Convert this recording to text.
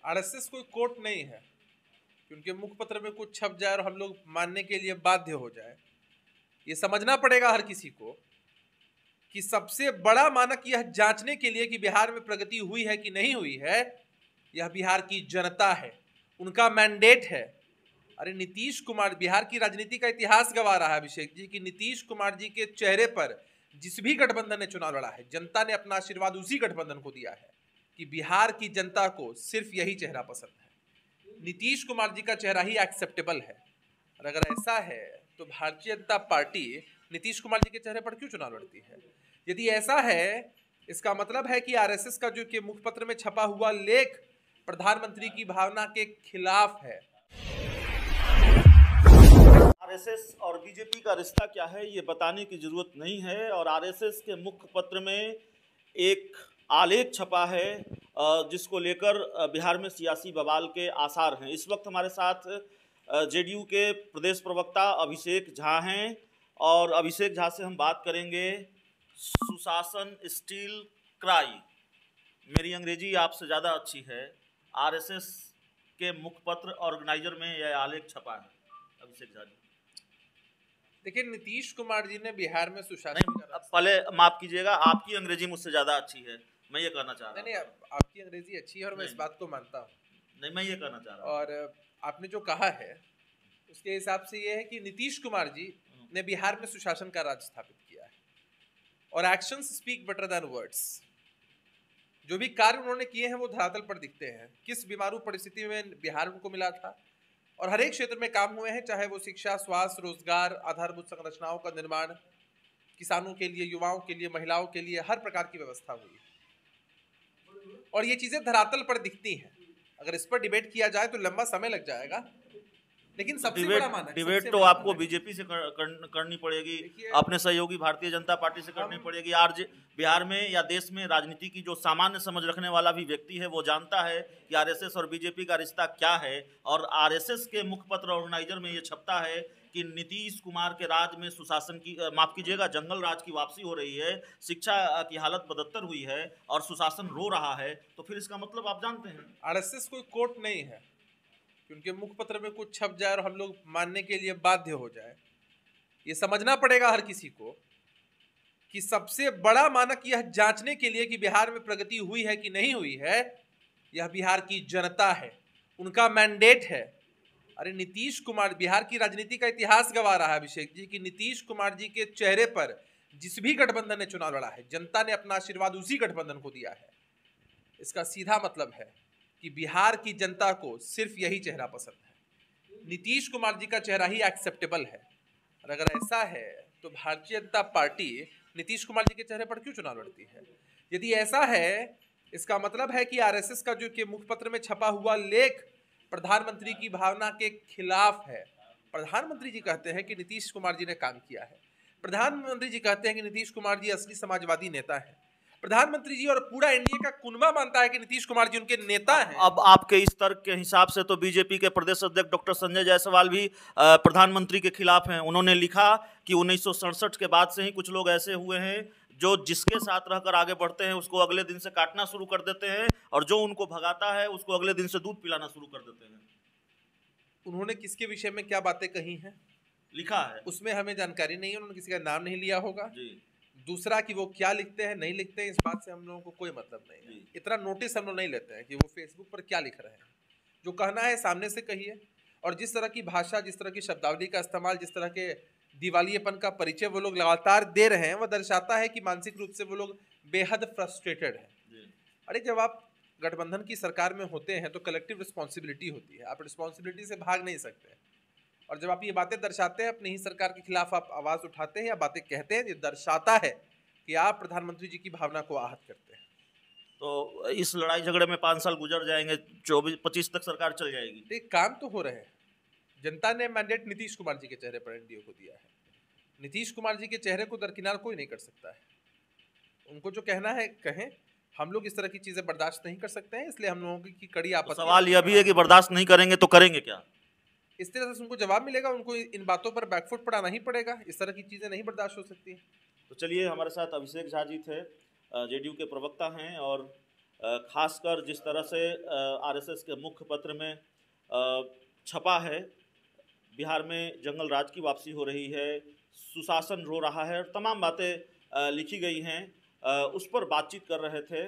RSS कोई court नहीं है कि उनके मुखपत्र में कुछ छप जाए और हम लोग मानने के लिए बाध्य हो जाए। ये समझना पड़ेगा हर किसी को कि सबसे बड़ा मानक यह जांचने के लिए कि बिहार में प्रगति हुई है कि नहीं हुई है, यह बिहार की जनता है, उनका मैंडेट है। अरे नीतीश कुमार, बिहार की राजनीति का इतिहास गवा रहा है अभिषेक जी कि नीतीश कुमार जी के चेहरे पर जिस भी गठबंधन ने चुनाव लड़ा है, जनता ने अपना आशीर्वाद उसी गठबंधन को दिया है कि बिहार की जनता को सिर्फ यही चेहरा पसंद है, नीतीश कुमार जी का चेहरा ही एक्सेप्टेबल है। और अगर ऐसा है तो भारतीय जनता पार्टी नीतीश कुमार जी के चेहरे पर क्यों चुनाव लड़ती है? यदि ऐसा है, इसका मतलब है कि आरएसएस का जो कि मुखपत्र में छपा हुआ लेख प्रधानमंत्री की भावना के खिलाफ है। आरएसएस और बीजेपी का रिश्ता क्या है ये बताने की जरूरत नहीं है। और आरएसएस के मुखपत्र में एक आलेख छपा है जिसको लेकर बिहार में सियासी बवाल के आसार हैं। इस वक्त हमारे साथ जेडीयू के प्रदेश प्रवक्ता अभिषेक झा हैं और अभिषेक झा से हम बात करेंगे सुशासन स्टील क्राई। मेरी अंग्रेजी आपसे ज़्यादा अच्छी है। आरएसएस के मुखपत्र ऑर्गेनाइजर में यह आलेख छपा है। अभिषेक झा जी, देखिए, नीतीश कुमार जी ने बिहार में सुशासन नहीं, पहले माफ कीजिएगा, आपकी अंग्रेजी मुझसे ज़्यादा अच्छी है, मैं ये कहना चाह रहा हूँ। नहीं, आपकी अंग्रेजी अच्छी है और मैं इस बात को मानता हूँ। नहीं, मैं ये कहना चाह रहा हूँ। और आपने जो कहा है उसके हिसाब से ये है कि नीतीश कुमार जी ने बिहार में सुशासन का राज स्थापित किया है और actions speak better than words. जो भी कार्य उन्होंने किए हैं वो धरातल पर दिखते हैं। किस बीमारू परिस्थिति में बिहार उनको मिला था और हर एक क्षेत्र में काम हुए हैं, चाहे वो शिक्षा, स्वास्थ्य, रोजगार, आधारभूत संरचनाओं का निर्माण, किसानों के लिए, युवाओं के लिए, महिलाओं के लिए हर प्रकार की व्यवस्था हुई और ये चीजें धरातल पर दिखती हैं। अगर इस पर डिबेट किया जाए तो लंबा समय लग जाएगा, लेकिन सबसे बड़ा मानक, डिबेट तो आपको बीजेपी से करनी पड़ेगी, अपने सहयोगी भारतीय जनता पार्टी से करनी पड़ेगी। आज बिहार में या देश में राजनीति की जो सामान्य समझ रखने वाला भी व्यक्ति है वो जानता है कि आरएसएस और बीजेपी का रिश्ता क्या है। और आरएसएस के मुखपत्र ऑर्गेनाइजर में ये छपता है कि नीतीश कुमार के राज में सुशासन की, माफ कीजिएगा, जंगल राज की वापसी हो रही है, शिक्षा की हालत बदतर हुई है और सुशासन रो रहा है। तो फिर इसका मतलब आप जानते हैं, आरएसएस कोई कोर्ट नहीं है कि उनके मुखपत्र में कुछ छप जाए और हम लोग मानने के लिए बाध्य हो जाए। ये समझना पड़ेगा हर किसी को कि सबसे बड़ा मानक यह जांचने के लिए कि बिहार में प्रगति हुई है कि नहीं हुई है, यह बिहार की जनता है, उनका मैंडेट है। अरे नीतीश कुमार, बिहार की राजनीति का इतिहास गवा रहा है अभिषेक जी कि नीतीश कुमार जी के चेहरे पर जिस भी गठबंधन ने चुनाव लड़ा है, जनता ने अपना आशीर्वाद उसी गठबंधन को दिया है। इसका सीधा मतलब है कि बिहार की जनता को सिर्फ यही चेहरा पसंद है, नीतीश कुमार जी का चेहरा ही एक्सेप्टेबल है। और अगर ऐसा है तो भारतीय जनता पार्टी नीतीश कुमार जी के चेहरे पर क्यों चुनाव लड़ती है? यदि ऐसा है, इसका मतलब है कि आरएसएस का जो कि मुखपत्र में छपा हुआ लेख प्रधानमंत्री की भावना के खिलाफ है। प्रधानमंत्री जी कहते हैं कि नीतीश कुमार जी ने काम किया है, प्रधानमंत्री जी कहते हैं कि नीतीश कुमार जी असली समाजवादी नेता है, प्रधानमंत्री जी और पूरा एनडीए का कुनबा मानता है कि नीतीश कुमार जी उनके नेता हैं। अब आपके इस तर्क के हिसाब से तो बीजेपी के प्रदेश अध्यक्ष डॉक्टर संजय जायसवाल भी प्रधानमंत्री के खिलाफ हैं। उन्होंने लिखा कि 1967 के बाद से ही कुछ लोग ऐसे हुए हैं जो जिसके साथ रहकर आगे बढ़ते हैं उसको अगले दिन से काटना शुरू कर देते हैं और जो उनको भगाता है उसको अगले दिन से दूध पिलाना शुरू कर देते हैं। उन्होंने किसके विषय में क्या बातें कही हैं लिखा है, उसमें हमें जानकारी नहीं है, उन्होंने किसी का नाम नहीं लिया होगा जी। दूसरा कि वो क्या लिखते हैं नहीं लिखते हैं, इस बात से हम लोगों को कोई मतलब नहीं है। इतना नोटिस हम लोग नहीं लेते हैं कि वो फेसबुक पर क्या लिख रहे हैं। जो कहना है सामने से कहिए। और जिस तरह की भाषा, जिस तरह की शब्दावली का इस्तेमाल, जिस तरह के दिवालियेपन का परिचय वो लोग लगातार दे रहे हैं, वह दर्शाता है कि मानसिक रूप से वो लोग बेहद फ्रस्ट्रेटेड हैं। अरे जब आप गठबंधन की सरकार में होते हैं तो कलेक्टिव रिस्पॉन्सिबिलिटी होती है, आप रिस्पॉन्सिबिलिटी से भाग नहीं सकते। और जब आप ये बातें दर्शाते हैं, अपनी ही सरकार के खिलाफ आप आवाज़ उठाते हैं या बातें कहते हैं, ये दर्शाता है कि आप प्रधानमंत्री जी की भावना को आहत करते हैं। तो इस लड़ाई झगड़े में 5 साल गुजर जाएंगे, 24-25 तक सरकार चल जाएगी। तो काम तो हो रहे हैं। जनता ने मैंडेट नीतीश कुमार जी के चेहरे पर एनडीए को दिया है। नीतीश कुमार जी के चेहरे को दरकिनार कोई नहीं कर सकता है। उनको जो कहना है कहें, हम लोग इस तरह की चीजें बर्दाश्त नहीं कर सकते हैं, इसलिए हम लोगों की कड़ी आपत्ति। सवाल यह भी है कि बर्दाश्त नहीं करेंगे तो करेंगे क्या? इस तरह से उनको जवाब मिलेगा, उनको इन बातों पर बैकफुट पड़ाना ही पड़ेगा। इस तरह की चीजें नहीं बर्दाश्त हो सकती है। तो चलिए, हमारे साथ अभिषेक झा जी थे, जेडीयू के प्रवक्ता हैं और खासकर जिस तरह से आरएसएस के मुख्य पत्र में छपा है, बिहार में जंगल राज की वापसी हो रही है, सुशासन रो रहा है, तमाम बातें लिखी गई हैं, उस पर बातचीत कर रहे थे।